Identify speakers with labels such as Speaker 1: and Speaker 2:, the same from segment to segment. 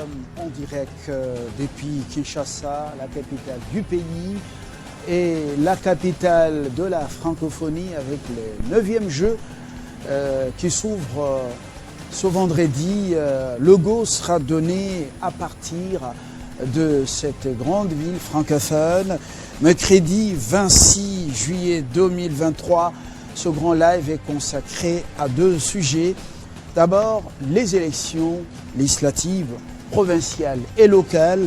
Speaker 1: sommes en direct depuis Kinshasa, la capitale du pays et la capitale de la francophonie avec les 9e Jeux qui s'ouvrent ce vendredi. Le go sera donné à partir de cette grande ville francophone. Mercredi 26 juillet 2023, ce grand live est consacré à 2 sujets. D'abord, les élections législatives, provinciales et locales.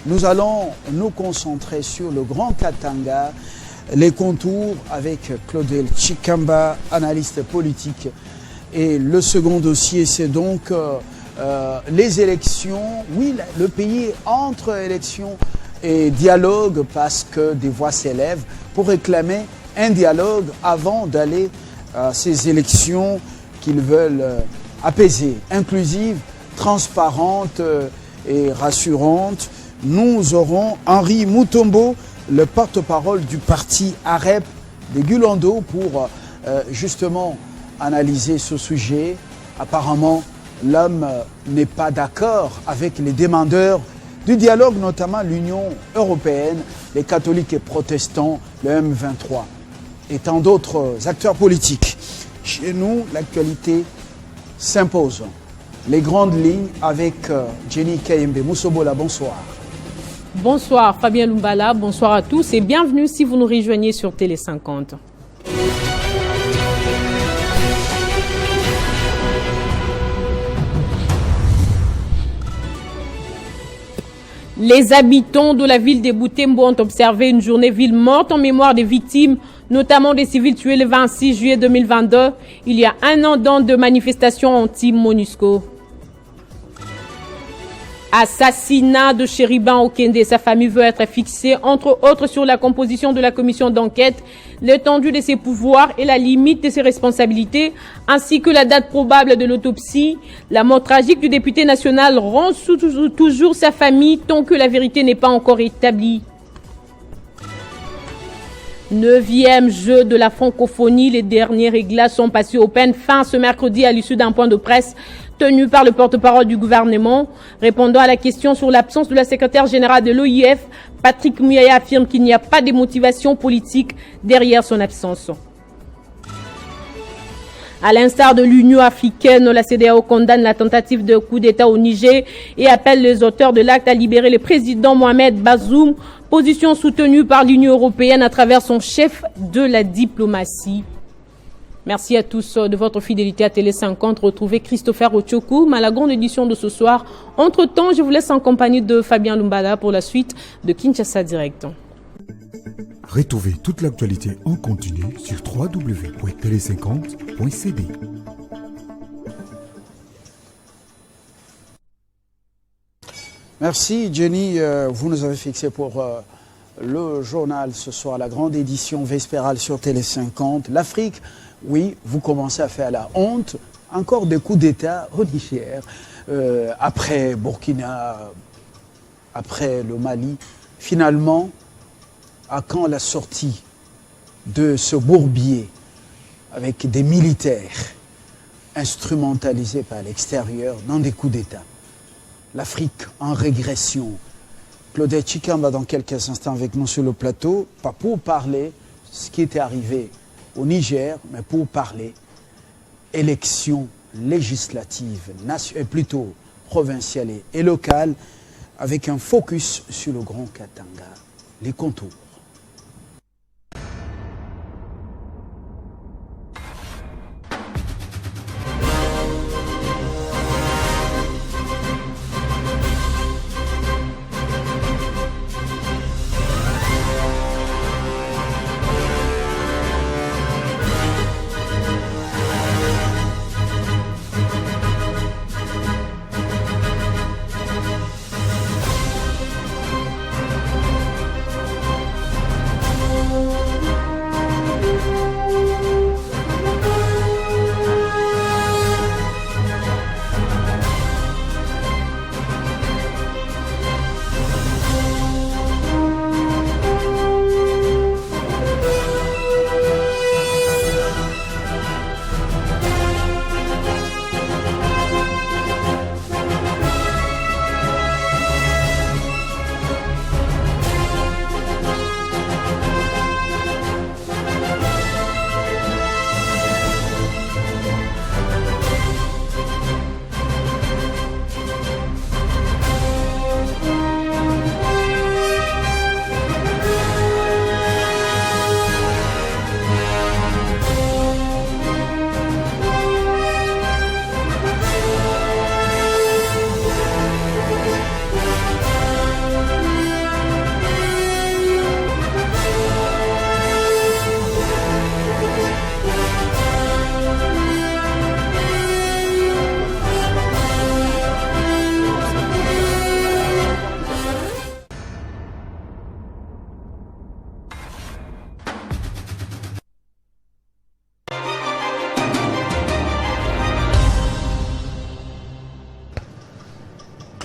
Speaker 1: Nous allons nous concentrer sur le Grand Katanga, les contours avec Claudel Chikamba, analyste politique. Et le second dossier, c'est donc les élections. Oui, le pays entre élections et dialogue parce que des voix s'élèvent pour réclamer un dialogue avant d'aller à ces élections qu'ils veulent apaisées, inclusives, transparentes et rassurantes. Nous aurons Henri Mutombo, le porte-parole du parti AREP des Gulando, pour justement analyser ce sujet. Apparemment, l'homme n'est pas d'accord avec les demandeurs du dialogue, notamment l'Union européenne, les catholiques et protestants, le M23 et tant d'autres acteurs politiques. Chez nous, l'actualité s'impose. Les grandes lignes avec Jenny Kayembe. Moussobola, bonsoir.
Speaker 2: Bonsoir Fabien Lumbala, bonsoir à tous et bienvenue si vous nous rejoignez sur Télé 50. Les habitants de la ville de Butembo ont observé une journée ville morte en mémoire des victimes, notamment des civils tués le 26 juillet 2022, il y a un an dans de manifestations anti-MONUSCO. Assassinat de Chériban Okende, sa famille veut être fixée entre autres sur la composition de la commission d'enquête, l'étendue de ses pouvoirs et la limite de ses responsabilités, ainsi que la date probable de l'autopsie. La mort tragique du député national rend toujours sa famille tant que la vérité n'est pas encore établie. 9e jeu de la francophonie, les derniers réglages sont passés au peine fin ce mercredi à l'issue d'un point de presse tenu par le porte-parole du gouvernement. Répondant à la question sur l'absence de la secrétaire générale de l'OIF, Patrick Muyaya affirme qu'il n'y a pas de motivation politique derrière son absence. À l'instar de l'Union africaine, la CEDEAO condamne la tentative de coup d'État au Niger et appelle les auteurs de l'acte à libérer le président Mohamed Bazoum, position soutenue par l'Union européenne à travers son chef de la diplomatie. Merci à tous de votre fidélité à Télé 50. Retrouvez Christopher Ochokou à la grande édition de ce soir. Entre-temps, je vous laisse en compagnie de Fabien Lumbala pour la suite de Kinshasa Direct.
Speaker 3: Retrouvez toute l'actualité en continu sur www.tele50.cd.
Speaker 1: Merci Jenny, vous nous avez fixé pour le journal ce soir, la grande édition vespérale sur Télé 50. L'Afrique, oui, vous commencez à faire la honte. Encore des coups d'État au Niger, après Burkina, après le Mali. Finalement, à quand la sortie de ce bourbier avec des militaires instrumentalisés par l'extérieur dans des coups d'État? L'Afrique en régression. Claudel Chikamba dans quelques instants avec nous sur le plateau, pas pour parler ce qui était arrivé au Niger, mais pour parler élections législatives, plutôt provinciales et locales, avec un focus sur le Grand Katanga, les contours.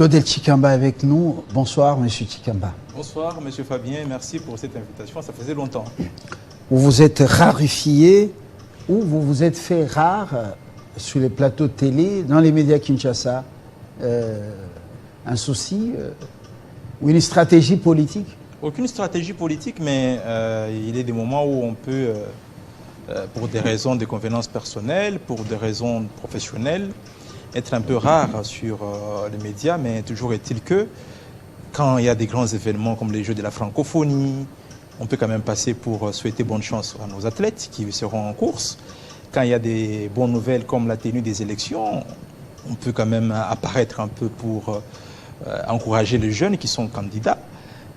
Speaker 1: Claudel Tshikamba avec nous. Bonsoir, Monsieur Tshikamba.
Speaker 4: Bonsoir, Monsieur Fabien. Merci pour cette invitation. Ça faisait longtemps.
Speaker 1: Vous vous êtes rarifié ou vous vous êtes fait rare sur les plateaux de télé, dans les médias Kinshasa. Un souci ou une stratégie politique?
Speaker 4: Aucune stratégie politique, mais il y a des moments où on peut, pour des raisons de convenance personnelle, pour des raisons professionnelles, être un peu rare sur les médias, mais toujours est-il que quand il y a des grands événements comme les Jeux de la francophonie, on peut quand même passer pour souhaiter bonne chance à nos athlètes qui seront en course. Quand il y a des bonnes nouvelles comme la tenue des élections, on peut quand même apparaître un peu pour encourager les jeunes qui sont candidats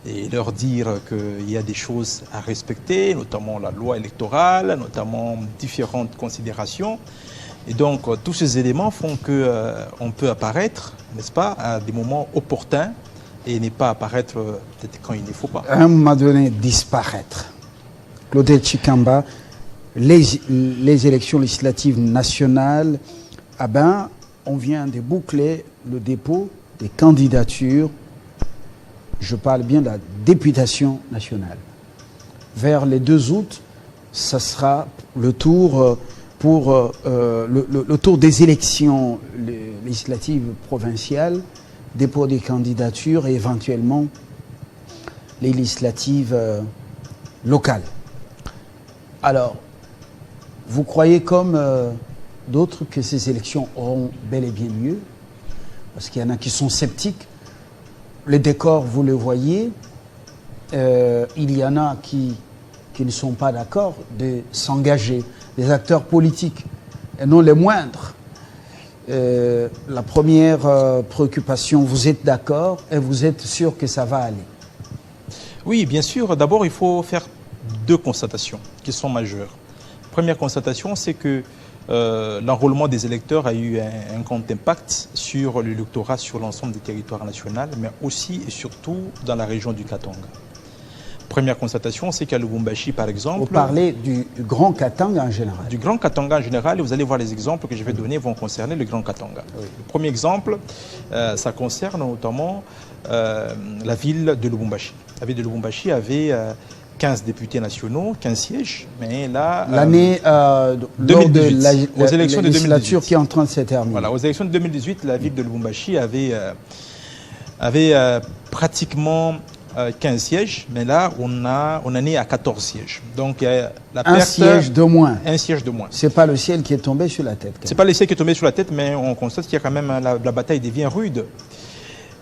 Speaker 4: et leur dire qu'il y a des choses à respecter, notamment la loi électorale, notamment différentes considérations. Et donc, tous ces éléments font qu'on peut apparaître, n'est-ce pas, à des moments opportuns et ne pas apparaître peut-être quand il ne faut pas.
Speaker 1: À un moment donné, disparaître. Claudel Tshikamba, les élections législatives nationales, on vient de boucler le dépôt des candidatures. Je parle bien de la députation nationale. Vers les 2 août, ça sera le tour pour le tour des élections législatives provinciales, dépôt des candidatures et éventuellement les législatives locales. Alors, vous croyez comme d'autres que ces élections auront bel et bien lieu? Parce qu'il y en a qui sont sceptiques. Les décors, vous le voyez. Il y en a qui ne sont pas d'accord de s'engager. Des acteurs politiques, et non les moindres. La première préoccupation, vous êtes d'accord et vous êtes sûr que ça va aller?
Speaker 4: Oui, bien sûr. D'abord, il faut faire 2 constatations qui sont majeures. Première constatation, c'est que l'enrôlement des électeurs a eu un grand impact sur l'électorat sur l'ensemble du territoire national, mais aussi et surtout dans la région du Katanga. Première constatation, c'est qu'à Lubumbashi, par exemple...
Speaker 1: Vous parlez du Grand Katanga en général.
Speaker 4: Du Grand Katanga en général, et vous allez voir les exemples que je vais donner vont concerner le Grand Katanga. Oui. Le premier exemple, ça concerne notamment la ville de Lubumbashi. La ville de Lubumbashi avait 15 députés nationaux, 15 sièges, mais là...
Speaker 1: L'année
Speaker 4: 2018, aux élections de 2018.
Speaker 1: Qui est en train de se terminer.
Speaker 4: Voilà, aux élections de 2018, la ville de Lubumbashi avait pratiquement 15 sièges, mais là, on en est à 14 sièges. Donc, il y a la perte...
Speaker 1: Un siège de moins.
Speaker 4: Un siège de moins.
Speaker 1: Ce n'est pas le ciel qui est tombé sur la tête.
Speaker 4: Ce n'est pas le ciel qui est tombé sur la tête, mais on constate qu'il y a quand même... La bataille devient rude.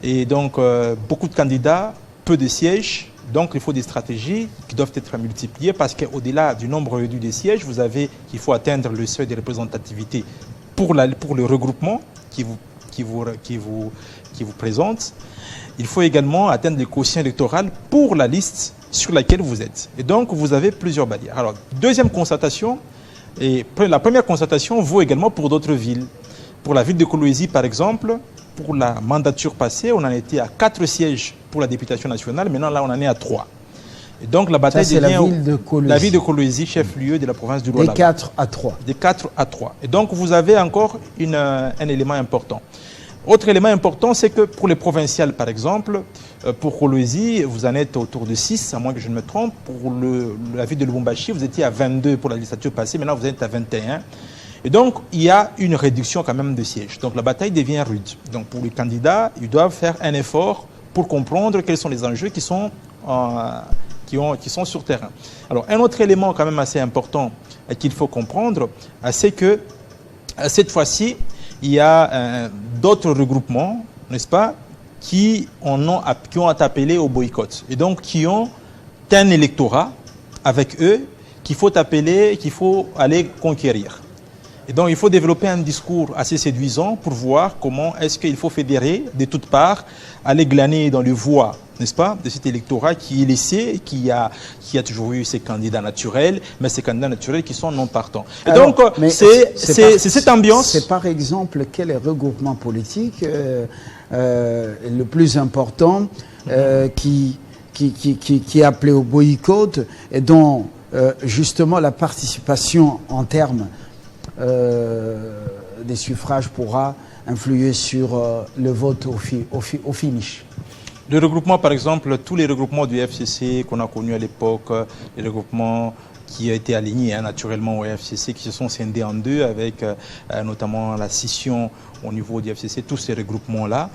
Speaker 4: Et donc, beaucoup de candidats, peu de sièges. Donc, il faut des stratégies qui doivent être multipliées parce qu'au-delà du nombre réduit des sièges, il faut atteindre le seuil de représentativité pour le regroupement qui vous présente. Il faut également atteindre le quotient électoral pour la liste sur laquelle vous êtes. Et donc, vous avez plusieurs barrières. Alors, deuxième constatation, et la première constatation vaut également pour d'autres villes. Pour la ville de Kolwezi, par exemple, pour la mandature passée, on en était à 4 sièges pour la députation nationale. Maintenant, là, on en est à 3. Et donc, la bataille devient...
Speaker 1: La ville
Speaker 4: de Kolwezi, chef-lieu de la province du Lualaba.
Speaker 1: Des 4 à 3.
Speaker 4: Des 4 à 3. Et donc, vous avez encore un élément important. Autre élément important, c'est que pour les provinciales, par exemple, pour Kolwezi, vous en êtes autour de 6, à moins que je ne me trompe. Pour la ville de Lubumbashi, vous étiez à 22 pour la législature passée, maintenant vous êtes à 21. Et donc, il y a une réduction quand même de sièges. Donc, la bataille devient rude. Donc, pour les candidats, ils doivent faire un effort pour comprendre quels sont les enjeux qui sont sur terrain. Alors, un autre élément quand même assez important qu'il faut comprendre, c'est que cette fois-ci, il y a d'autres regroupements, n'est-ce pas, qui ont appelé au boycott. Et donc, qui ont un électorat avec eux qu'il faut aller conquérir. Et donc, il faut développer un discours assez séduisant pour voir comment est-ce qu'il faut fédérer de toutes parts, aller glaner dans le voie, n'est-ce pas, de cet électorat qui est laissé, qui a toujours eu ses candidats naturels, mais ces candidats naturels qui sont non partants. Et alors, donc, c'est cette ambiance...
Speaker 1: C'est par exemple quel est le regroupement politique le plus important qui est appelé au boycott et dont justement la participation en termes des suffrages pourra influer sur le vote au finish?
Speaker 4: Le regroupement, par exemple, tous les regroupements du FCC qu'on a connus à l'époque, les regroupements qui ont été alignés naturellement au FCC, qui se sont scindés en deux avec notamment la scission au niveau du FCC, tous ces regroupements-là.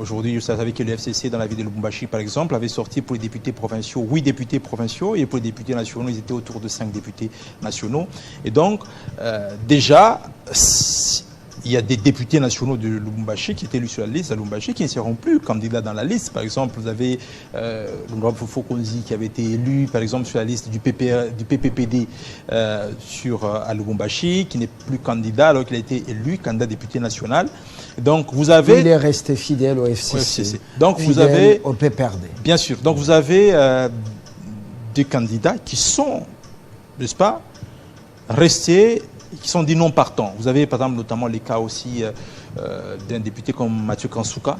Speaker 4: Aujourd'hui, vous savez que le FCC, dans la ville de Lubumbashi, par exemple, avait sorti pour les députés provinciaux 8 députés provinciaux et pour les députés nationaux, ils étaient autour de 5 députés nationaux. Et donc, déjà, il y a des députés nationaux de Lubumbashi qui étaient élus sur la liste à Lubumbashi qui ne seront plus candidats dans la liste. Par exemple, vous avez l'honorable Fokonzi qui avait été élu, par exemple, sur la liste du PPPD à Lubumbashi, qui n'est plus candidat alors qu'il a été élu candidat député national. Donc, vous avez...
Speaker 1: Il est resté fidèle au FCC.
Speaker 4: Donc,
Speaker 1: fidèle
Speaker 4: vous avez...
Speaker 1: au PPRD.
Speaker 4: Bien sûr. Donc, vous avez des candidats qui sont, n'est-ce pas, restés... qui sont dit non partants. Vous avez par exemple notamment les cas aussi d'un député comme Mathieu Kansouka,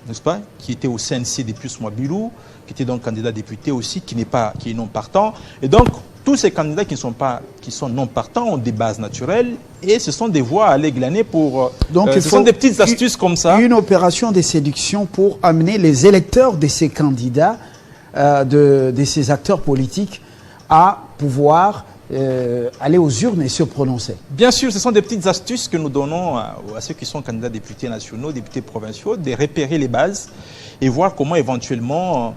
Speaker 4: n'est-ce pas, qui était au CNC depuis Soumabilou, qui était donc candidat député aussi, qui est non partant. Et donc, tous ces candidats qui sont non partants ont des bases naturelles et ce sont des voies à aller glaner pour...
Speaker 1: Donc,
Speaker 4: ce sont des petites astuces comme ça.
Speaker 1: Une opération de séduction pour amener les électeurs de ces candidats, de ces acteurs politiques à pouvoir... aller aux urnes et se prononcer.
Speaker 4: Bien sûr, ce sont des petites astuces que nous donnons à ceux qui sont candidats députés nationaux, députés provinciaux, de repérer les bases et voir comment éventuellement,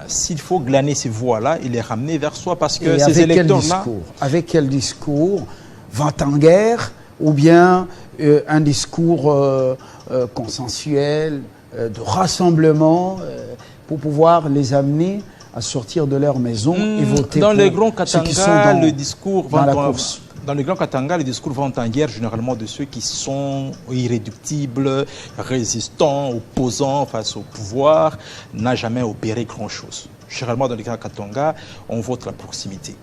Speaker 4: s'il faut glaner ces voix-là et les ramener vers soi, parce que ces électeurs-là...
Speaker 1: Avec quel discours? Va-t-en-guerre ou bien un discours consensuel, de rassemblement, pour pouvoir les amener à sortir de leur maison et voter
Speaker 4: dans
Speaker 1: pour
Speaker 4: les grands
Speaker 1: ceux qui sont
Speaker 4: Katanga, le discours
Speaker 1: dans la course.
Speaker 4: Dans les grands Katanga, les discours vont en guerre généralement de ceux qui sont irréductibles, résistants, opposants face au pouvoir, n'a jamais opéré grand-chose. Généralement, dans les grands Katanga, on vote la proximité.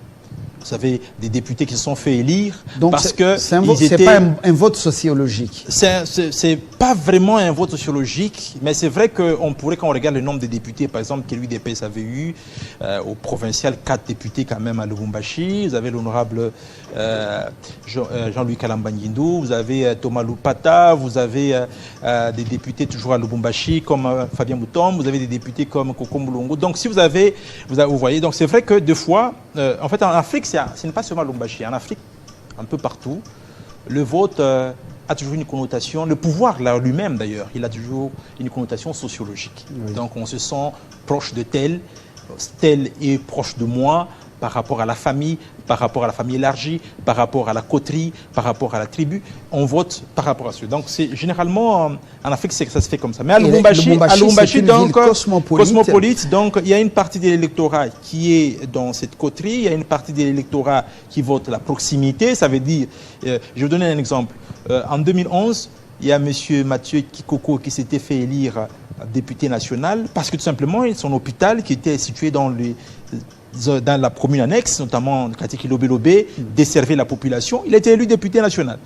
Speaker 4: Vous avez des députés qui se sont fait élire.
Speaker 1: Donc
Speaker 4: parce que
Speaker 1: c'est pas un vote sociologique.
Speaker 4: C'est pas vraiment un vote sociologique, mais c'est vrai qu'on pourrait, quand on regarde le nombre de députés, par exemple, que l'UDPS avait eu au provincial, 4 députés quand même à Lubumbashi. Vous avez l'honorable Jean-Louis Kalambangindou, vous avez Thomas Lupata, vous avez des députés toujours à Lubumbashi comme Fabien Moutom, vous avez des députés comme Koko Moulongo. Donc si vous voyez, donc c'est vrai que deux fois, en fait en Afrique, ce n'est pas seulement Lubumbashi, en Afrique, un peu partout, le vote a toujours une connotation, le pouvoir là lui-même d'ailleurs, il a toujours une connotation sociologique. Oui. Donc on se sent proche de tel est proche de moi, par rapport à la famille élargie, par rapport à la coterie, par rapport à la tribu, on vote par rapport à ceux. Donc c'est généralement en Afrique ça se fait comme ça. Mais à Lubumbashi donc cosmopolite, donc il y a une partie de l'électorat qui est dans cette coterie, il y a une partie de l'électorat qui vote la proximité. Ça veut dire, je vais vous donner un exemple. En 2011, il y a M. Mathieu Kikoko qui s'était fait élire député national parce que tout simplement son hôpital qui était situé dans la commune annexe, notamment Katiki Lobé, desservait la population. Il a été élu député national.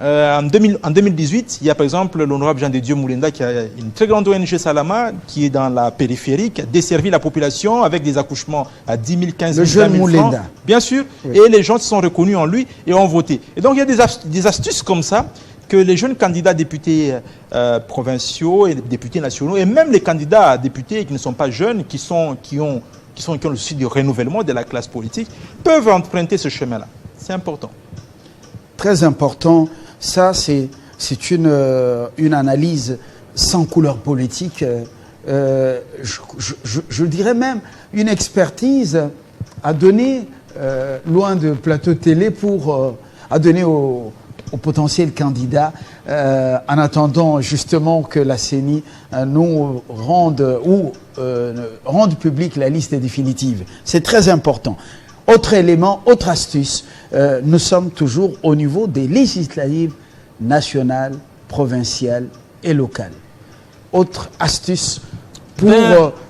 Speaker 4: En 2018, il y a par exemple l'honorable Jean de Dieu Moulenda qui a une très grande ONG Salama qui est dans la périphérie, qui a desservi la population avec des accouchements à 10 000, 15 000, 20 000
Speaker 1: Moulenda.
Speaker 4: francs. Bien sûr, oui. Et les gens se sont reconnus en lui et ont voté. Et donc il y a des astuces comme ça que les jeunes candidats députés provinciaux et députés nationaux et même les candidats députés qui ne sont pas jeunes, qui ont le souci du renouvellement de la classe politique, peuvent emprunter ce chemin-là. C'est important.
Speaker 1: Très important. Ça, c'est une analyse sans couleur politique. Je dirais même une expertise à donner, loin de plateau télé, à donner aux potentiels candidats en attendant justement que la CENI nous rende publique la liste définitive. C'est très important. Autre élément, autre astuce, nous sommes toujours au niveau des législatives nationales, provinciales et locales. Autre astuce pour...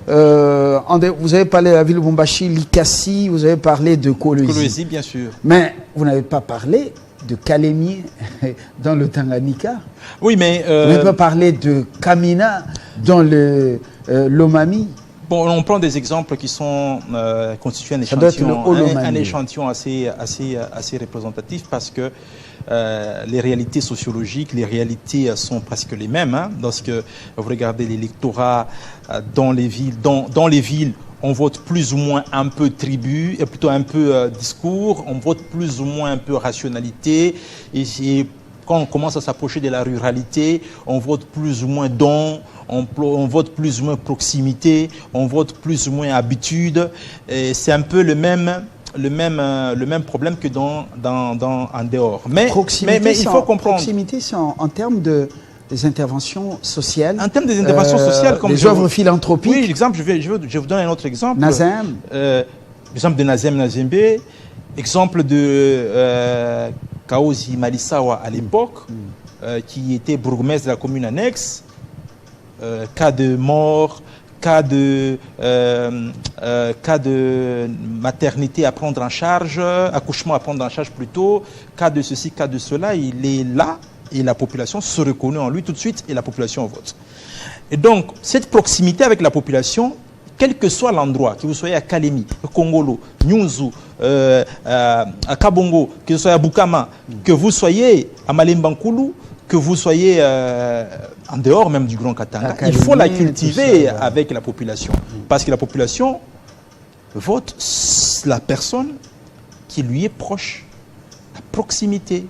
Speaker 1: vous avez parlé de la ville de Lubumbashi, Likasi, vous avez parlé de Kolwezi.
Speaker 4: Kolwezi, bien sûr.
Speaker 1: Mais vous n'avez pas parlé de Kalemie dans le Tanganyika.
Speaker 4: Oui, mais...
Speaker 1: On peut parler de Kamina dans le Lomami.
Speaker 4: Bon, on prend des exemples qui sont constitués un échantillon assez représentatif parce que les réalités sociologiques, les réalités sont presque les mêmes. Hein. Lorsque vous regardez l'électorat dans les villes, on vote plus ou moins un peu tribu, et plutôt un peu discours, on vote plus ou moins un peu rationalité. Et quand on commence à s'approcher de la ruralité, on vote plus ou moins don, on vote plus ou moins proximité, on vote plus ou moins habitude. C'est un peu le même problème que en dehors. Mais il faut comprendre.
Speaker 1: Proximité, c'est en termes des interventions sociales.
Speaker 4: En termes des interventions sociales, comme
Speaker 1: des œuvres philanthropiques.
Speaker 4: Oui, exemple, je vais vous donner un autre exemple.
Speaker 1: Nazem.
Speaker 4: Exemple de Nazem Nazembe. Exemple de Kaozi Malisawa à l'époque, qui était bourgmestre de la commune annexe. Cas de mort, cas de maternité à prendre en charge, accouchement à prendre en charge plutôt, cas de ceci, cas de cela, il est là et la population se reconnaît en lui tout de suite et la population vote. Et donc, cette proximité avec la population, quel que soit l'endroit, que vous soyez à Kalemi, à Kongolo, Nyunzu, à Kabongo, que vous soyez à Bukama, que vous soyez à Malembankulu, que vous soyez en dehors même du Grand Katanga, il faut la cultiver avec la population. Parce que la population vote la personne qui lui est proche. La proximité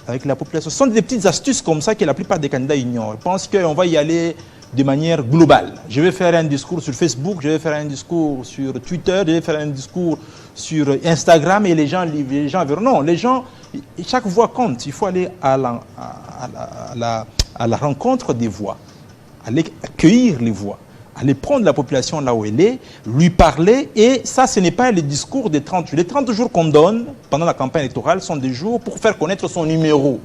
Speaker 4: avec la population. Ce sont des petites astuces comme ça que la plupart des candidats ignorent. Ils pensent qu'on va y aller de manière globale. Je vais faire un discours sur Facebook, je vais faire un discours sur Twitter, je vais faire un discours sur Instagram et les gens verront. Non, les gens, chaque voix compte. Il faut aller à la rencontre des voix, aller accueillir les voix, aller prendre la population là où elle est, lui parler. Et ça, ce n'est pas le discours des 30 jours. Les 30 jours qu'on donne pendant la campagne électorale sont des jours pour faire connaître son numéro.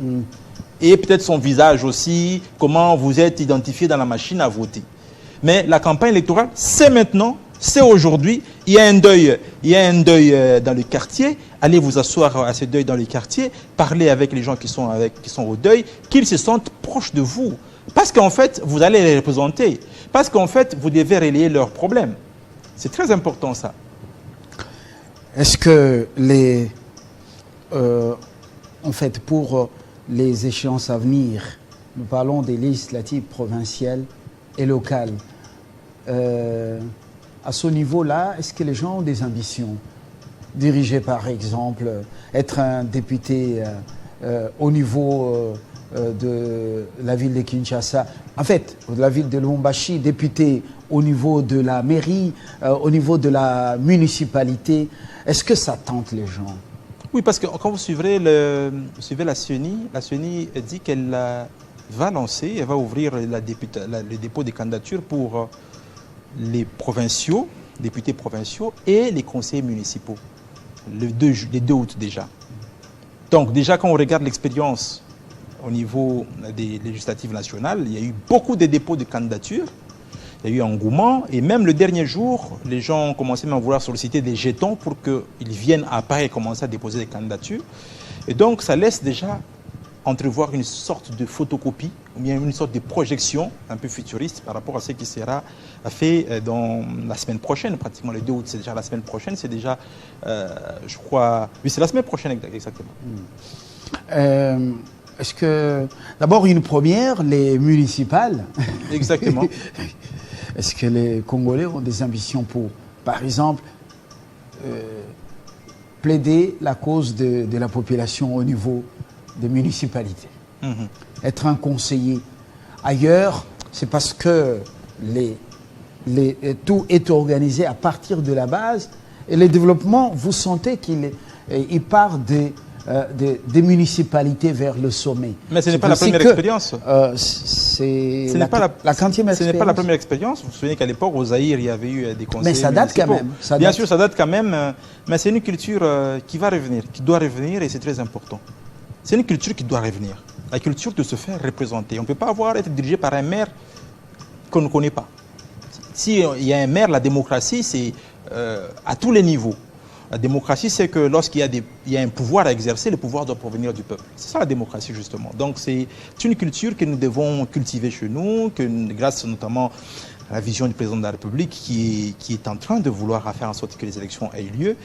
Speaker 4: Et peut-être son visage aussi, comment vous êtes identifié dans la machine à voter. Mais la campagne électorale, c'est maintenant, c'est aujourd'hui. Il y a un deuil dans le quartier. Allez vous asseoir à ce deuil dans le quartier, parler avec les gens qui sont au deuil, qu'ils se sentent proches de vous. Parce qu'en fait, vous allez les représenter. Parce qu'en fait, vous devez relayer leurs problèmes. C'est très important ça.
Speaker 1: Est-ce que pour les échéances à venir, nous parlons des législatives provinciales et locales. À ce niveau-là, est-ce que les gens ont des ambitions? Diriger par exemple, être un député au niveau de la ville de Kinshasa, en fait, de la ville de Lubumbashi, député au niveau de la mairie, au niveau de la municipalité, est-ce que ça tente les gens?
Speaker 4: Oui, parce que quand vous suivez la CENI dit qu'elle va lancer, elle va ouvrir le dépôt des candidatures pour les provinciaux, députés provinciaux et les conseillers municipaux, les 2 août déjà. Donc déjà, quand on regarde l'expérience au niveau des législatives nationales, il y a eu beaucoup de dépôts de candidatures. Il y a eu un engouement et même le dernier jour, les gens ont commencé à vouloir solliciter des jetons pour qu'ils viennent après et commencer à déposer des candidatures. Et donc, ça laisse déjà entrevoir une sorte de photocopie ou bien une sorte de projection un peu futuriste par rapport à ce qui sera fait dans la semaine prochaine. Pratiquement le 2 août, c'est déjà la semaine prochaine. C'est déjà, je crois... Oui, c'est la semaine prochaine exactement.
Speaker 1: Est-ce que... D'abord, une première, les municipales.
Speaker 4: Exactement.
Speaker 1: Est-ce que les Congolais ont des ambitions pour, par exemple, plaider la cause de la population au niveau des municipalités? Être un conseiller. Ailleurs, c'est parce que tout est organisé à partir de la base. Et le développement, vous sentez qu'il part des municipalités vers le sommet.
Speaker 4: Mais ce n'est pas la première expérience.
Speaker 1: C'est la 40e expérience.
Speaker 4: Ce n'est pas la première expérience. Vous vous souvenez qu'à l'époque, au Zaïre, il y avait eu des conseils.
Speaker 1: Mais ça date quand même.
Speaker 4: Bien sûr, ça date quand même. Mais c'est une culture qui va revenir, qui doit revenir, et c'est très important. C'est une culture qui doit revenir. La culture de se faire représenter. On ne peut pas être dirigé par un maire qu'on ne connaît pas. S'il y a un maire, la démocratie, c'est à tous les niveaux. La démocratie, c'est que lorsqu'il y a un pouvoir à exercer, le pouvoir doit provenir du peuple. C'est ça la démocratie, justement. Donc c'est une culture que nous devons cultiver chez nous, que grâce notamment la vision du président de la République qui est en train de vouloir faire en sorte que les élections aient lieu.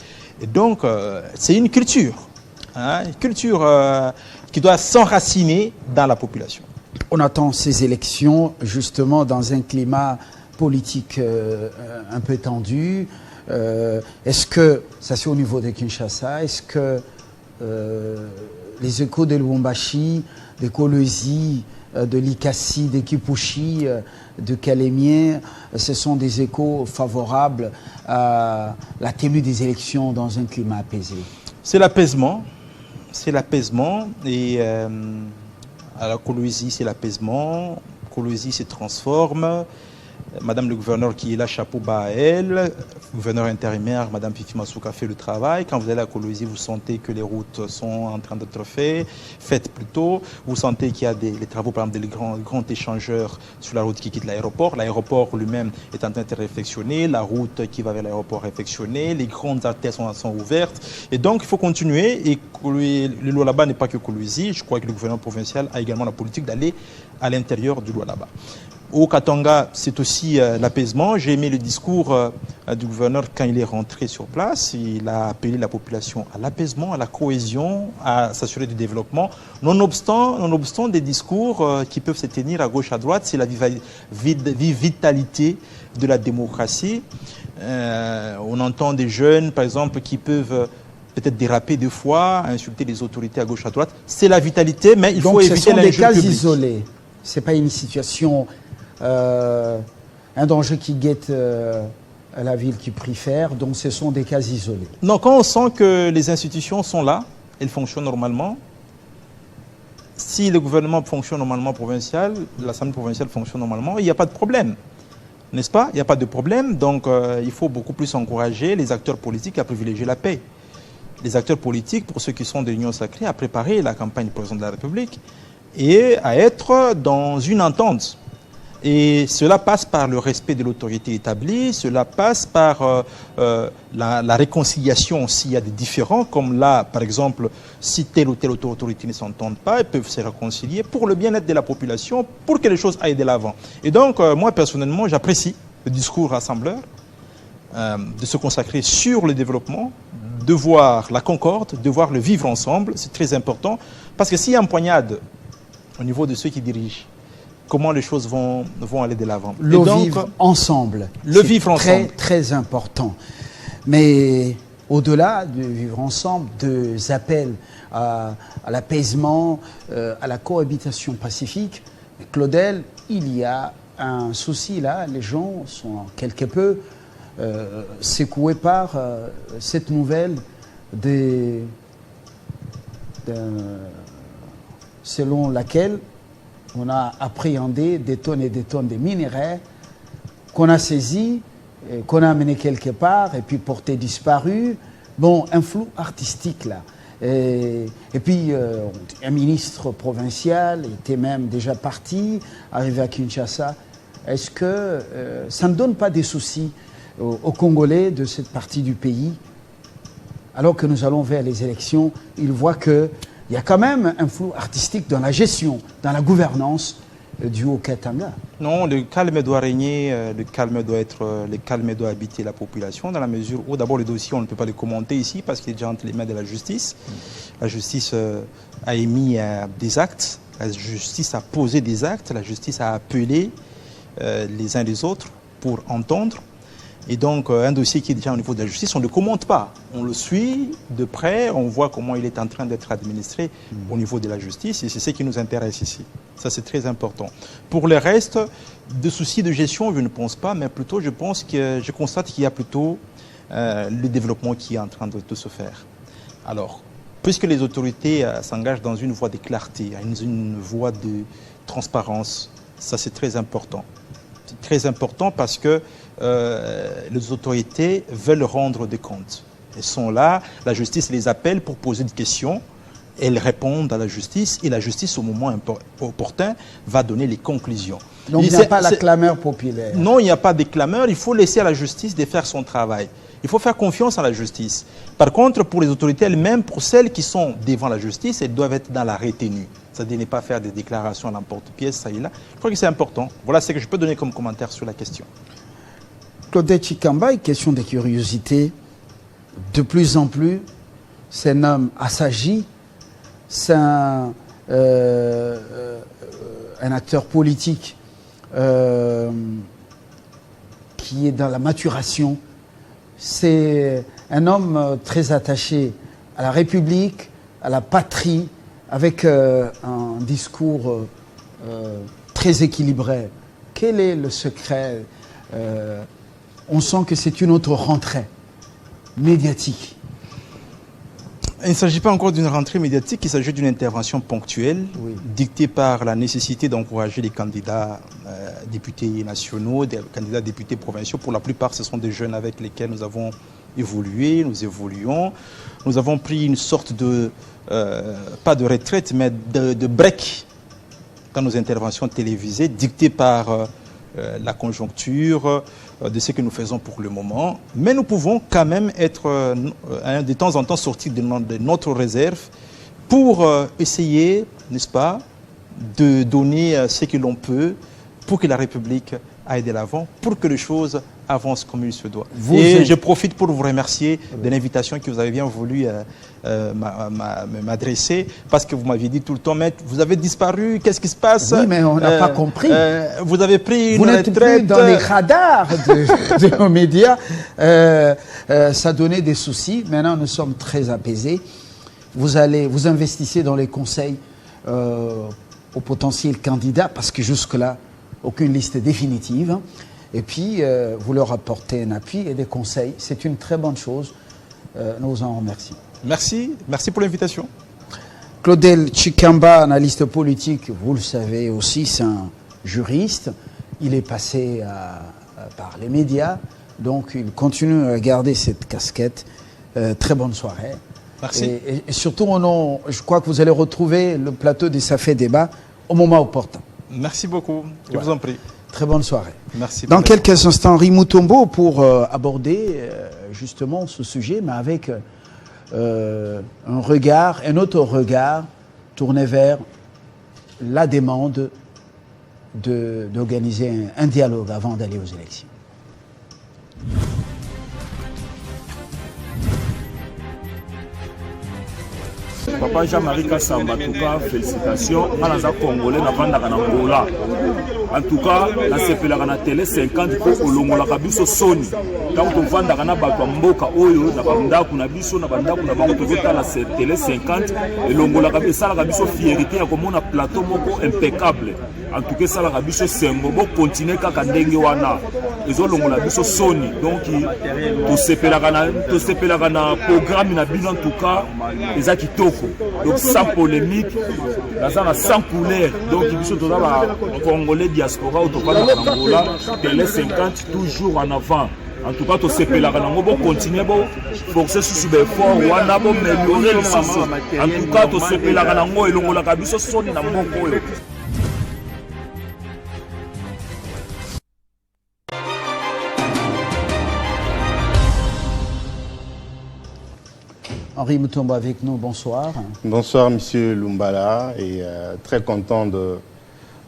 Speaker 4: Et donc, c'est une culture qui doit s'enraciner dans la population.
Speaker 1: On attend ces élections justement dans un climat politique un peu tendu. Est-ce que, ça c'est au niveau de Kinshasa, est-ce que les échos de Lubumbashi, de Kolwezi, de Likasi, de Kipushi, de Kalemie, ce sont des échos favorables à la tenue des élections dans un climat apaisé?
Speaker 4: C'est l'apaisement. C'est l'apaisement. Et à la Kolwezi, c'est l'apaisement. Kolwezi se transforme. Madame le gouverneur qui est là, chapeau bas à elle, gouverneur intérimaire, Madame Fifi Masuka fait le travail. Quand vous allez à Kolwezi, vous sentez que les routes sont en train d'être faites plus tôt. Vous sentez qu'il y a des travaux, par exemple, des grands échangeurs sur la route qui quitte l'aéroport. L'aéroport lui-même est en train d'être réfectionné, la route qui va vers l'aéroport réfectionnée, les grandes artères sont ouvertes. Et donc, il faut continuer. Et le Lualaba n'est pas que Kolwezi. Je crois que le gouvernement provincial a également la politique d'aller à l'intérieur du Lualaba. Au Katanga, c'est aussi l'apaisement. J'ai aimé le discours du gouverneur quand il est rentré sur place. Il a appelé la population à l'apaisement, à la cohésion, à s'assurer du développement. Nonobstant des discours qui peuvent se tenir à gauche, à droite, c'est la vitalité de la démocratie. On entend des jeunes, par exemple, qui peuvent peut-être déraper deux fois, insulter les autorités à gauche, à droite. C'est la vitalité, mais il faut éviter l'injure publique.
Speaker 1: Donc ce sont des cas isolés. Ce n'est pas une situation... un danger qui guette la ville qui préfère, donc ce sont des cas isolés.
Speaker 4: Non, quand on sent que les institutions sont là, elles fonctionnent normalement, si le gouvernement fonctionne normalement provincial, l'Assemblée provinciale fonctionne normalement, il n'y a pas de problème, n'est-ce pas? Il n'y a pas de problème, donc il faut beaucoup plus encourager les acteurs politiques à privilégier la paix. Les acteurs politiques, pour ceux qui sont de l'Union sacrée, à préparer la campagne du président de la République et à être dans une entente. Et cela passe par le respect de l'autorité établie, cela passe par la réconciliation s'il y a des différends, comme là, par exemple, si telle ou telle autorité ne s'entendent pas, ils peuvent se réconcilier pour le bien-être de la population, pour que les choses aillent de l'avant. Et donc, moi, personnellement, j'apprécie le discours rassembleur, de se consacrer sur le développement, de voir la concorde, de voir le vivre ensemble, c'est très important, parce que s'il y a une poignade au niveau de ceux qui dirigent, comment les choses vont aller de l'avant.
Speaker 1: Le vivre ensemble.
Speaker 4: Le vivre ensemble.
Speaker 1: Très, très important. Mais au-delà de vivre ensemble, des appels à l'apaisement, à la cohabitation pacifique, Claudel, il y a un souci là. Les gens sont quelque peu secoués par cette nouvelle selon laquelle on a appréhendé des tonnes et des tonnes de minerais qu'on a saisis, qu'on a amenés quelque part et puis portés disparus. Bon, un flou artistique là. Et puis un ministre provincial était même déjà parti, arrivé à Kinshasa. Est-ce que ça ne donne pas des soucis aux Congolais de cette partie du pays? Alors que nous allons vers les élections, ils voient que il y a quand même un flou artistique dans la gestion, dans la gouvernance du Haut-Katanga.
Speaker 4: Non, le calme doit régner, le calme doit habiter la population, dans la mesure où d'abord le dossier, on ne peut pas le commenter ici parce qu'il est déjà entre les mains de la justice. La justice a émis des actes, la justice a posé des actes, la justice a appelé les uns les autres pour entendre. Et donc, un dossier qui est déjà au niveau de la justice, on ne le commente pas. On le suit de près, on voit comment il est en train d'être administré au niveau de la justice, et c'est ce qui nous intéresse ici. Ça, c'est très important. Pour le reste, de soucis de gestion, je ne pense pas, mais plutôt, je constate qu'il y a plutôt le développement qui est en train de se faire. Alors, puisque les autorités s'engagent dans une voie de clarté, une voie de transparence, ça, c'est très important. C'est très important parce que les autorités veulent rendre des comptes. Elles sont là, la justice les appelle pour poser des questions, elles répondent à la justice et la justice, au moment opportun, va donner les conclusions.
Speaker 1: Donc il n'y a pas la clameur populaire.
Speaker 4: Non, il n'y a pas de clameur, il faut laisser à la justice de faire son travail. Il faut faire confiance à la justice. Par contre, pour les autorités elles-mêmes, pour celles qui sont devant la justice, elles doivent être dans la retenue. c'est-à-dire ne pas faire des déclarations à l'emporte-pièce, ça et là. Je crois que c'est important. Voilà ce que je peux donner comme commentaire sur la question.
Speaker 1: Claudette Chikamba, question de curiosité. De plus en plus, c'est un homme assagi, c'est un acteur politique qui est dans la maturation. C'est un homme très attaché à la République, à la patrie, avec un discours très équilibré. Quel est le secret? On sent que c'est une autre rentrée médiatique.
Speaker 4: Il ne s'agit pas encore d'une rentrée médiatique, il s'agit d'une intervention ponctuelle, dictée par la nécessité d'encourager les candidats députés nationaux, des candidats députés provinciaux. Pour la plupart, ce sont des jeunes avec lesquels nous avons évolué, nous évoluons. Nous avons pris une sorte de, pas de retraite, mais de break dans nos interventions télévisées, dictées par la conjoncture, de ce que nous faisons pour le moment. Mais nous pouvons quand même être de temps en temps sortir de notre réserve pour essayer, n'est-ce pas, de donner ce que l'on peut pour que la République aille de l'avant, pour que les choses avancent comme il se doit. Je profite pour vous remercier de l'invitation que vous avez bien voulu m'adresser, parce que vous m'aviez dit tout le temps, mais vous avez disparu, qu'est-ce qui se passe?
Speaker 1: Oui, mais on n'a pas compris.
Speaker 4: Vous avez pris
Speaker 1: une retraite. Vous n'êtes plus dans les radars de nos médias. Ça donnait des soucis. Maintenant, nous sommes très apaisés. Vous investissez dans les conseils aux potentiels candidats, parce que jusque-là, aucune liste définitive. Et puis, vous leur apportez un appui et des conseils. C'est une très bonne chose. Nous vous en remercions.
Speaker 4: Merci pour l'invitation.
Speaker 1: Claudette Chikamba, analyste politique, vous le savez aussi, c'est un juriste. Il est passé par les médias, donc il continue à garder cette casquette. Très bonne soirée.
Speaker 4: Merci.
Speaker 1: Et surtout, je crois que vous allez retrouver le plateau des Ça fait débat au moment opportun.
Speaker 4: Merci beaucoup. Je vous en prie.
Speaker 1: Très bonne soirée.
Speaker 4: Merci.
Speaker 1: Dans quelques instants, Rimutombo pour aborder justement ce sujet, mais avec un autre regard tourné vers la demande d'organiser un dialogue avant d'aller aux élections.
Speaker 5: Papa Jean-Marie Kassamba, en tout cas, félicitations. Malaza Congolais, n'a pas d'Angola. En tout cas, la CPLA na télé 50 pour Olongola Kabiso Sony. Tant qu'on vend dans Bakwa Mboka Oyo, na Banda Kunabiso, na Banda Kunabango, Togota la télé 50, et Longola Kabiso, la Kabiso fierté, à comme on a plateau moko impeccable. En tout cas, ça la Kabiso Sengo, bon continuer kaka ndenge wana. Ils ont Longola Kabiso Sony. Donc, to CPLA na programme na bilan en tout cas, les a qui toko. Donc sans polémique, sans couleur. Donc il faut les Congolais diaspora au Angola, télé 50 toujours en avant. En tout cas, tout ce pays-là, on va continuer à forcer sur les efforts, on va améliorer le sens. En tout cas, tout ce pays-là, on va améliorer.
Speaker 1: Henri Mutombo avec nous, bonsoir.
Speaker 6: Bonsoir Monsieur Lumbala, et très content de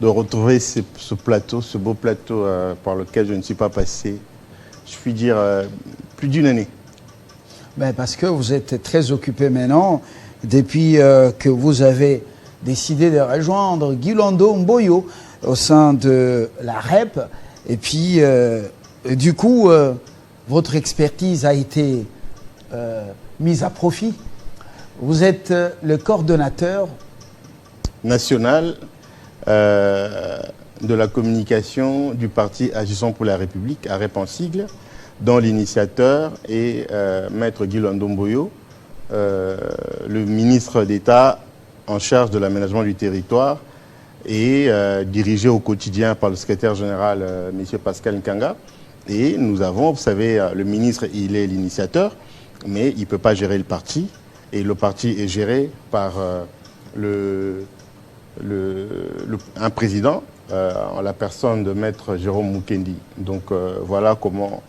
Speaker 6: retrouver ce plateau, ce beau plateau par lequel je ne suis pas passé, je puis dire, plus d'une année.
Speaker 1: Ben parce que vous êtes très occupé maintenant, depuis que vous avez décidé de rejoindre Guilando Mboyo au sein de la REP, et puis du coup, votre expertise a été mise à profit. Vous êtes le coordonnateur
Speaker 6: national de la communication du parti Agissons pour la République, AREP en sigle, dont l'initiateur est Maître Guilando Mboyo, le ministre d'État en charge de l'aménagement du territoire et dirigé au quotidien par le secrétaire général, M. Pascal Nkanga. Et nous avons, vous savez, le ministre, il est l'initiateur, mais il ne peut pas gérer le parti. Et le parti est géré par un président, en la personne de Maître Jérôme Mukendi. Donc voilà comment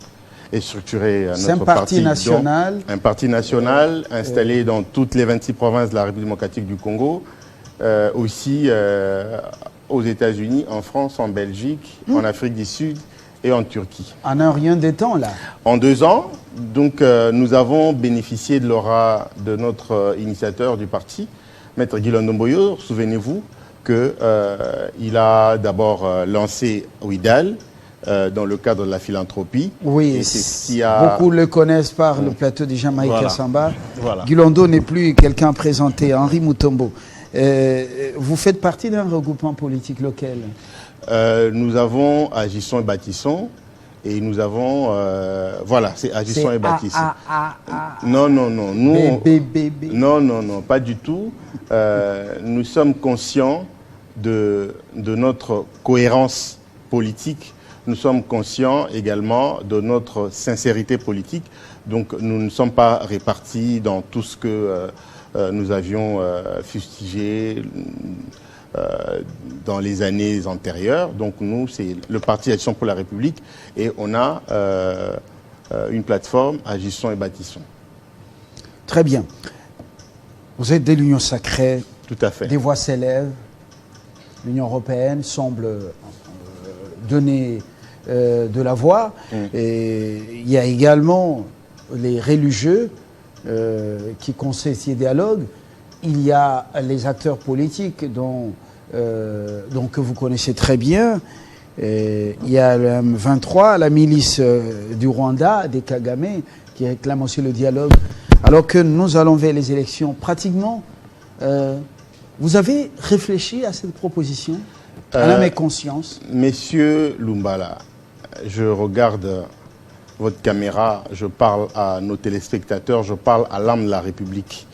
Speaker 6: est structuré notre parti.
Speaker 1: National.
Speaker 6: Donc, un parti national installé dans toutes les 26 provinces de la République démocratique du Congo, aussi aux États-Unis, en France, en Belgique, en Afrique du Sud et en Turquie.
Speaker 1: En un rien de temps, là.
Speaker 6: En 2 ans, donc, nous avons bénéficié de l'aura de notre initiateur du parti, Maître Guy Ndomboyo. Souvenez-vous qu'il a d'abord lancé Ouidal dans le cadre de la philanthropie.
Speaker 1: Oui,
Speaker 6: et c'est ce qui a...
Speaker 1: beaucoup le connaissent par le plateau de Jean-Marie Kassamba.
Speaker 6: Voilà.
Speaker 1: Guilondo n'est plus quelqu'un présenté, Henri Mutombo. Vous faites partie d'un regroupement politique lequel?
Speaker 6: Nous avons Agissons et Bâtissons. Et nous avons, voilà, c'est Agissons et Bâtissons. Non, non, non. Nous, non, pas du tout. Nous sommes conscients de notre cohérence politique. Nous sommes conscients également de notre sincérité politique. Donc, nous ne sommes pas répartis dans tout ce que nous avions fustigé dans les années antérieures. Donc nous, c'est le parti Action pour la République et on a une plateforme Agissons et Bâtissons.
Speaker 1: Très bien. Vous êtes de l'Union sacrée.
Speaker 6: Tout à fait.
Speaker 1: Des voix s'élèvent. L'Union européenne semble donner de la voix. Et il y a également les religieux qui conseillent ces dialogues. Il y a les acteurs politiques dont que vous connaissez très bien. Il y a le M23, la milice du Rwanda, des Kagame, qui réclament aussi le dialogue. Alors que nous allons vers les élections, pratiquement, vous avez réfléchi à cette proposition, à la conscience?
Speaker 6: Messieurs Lumbala, je regarde votre caméra, je parle à nos téléspectateurs, je parle à l'âme de la République.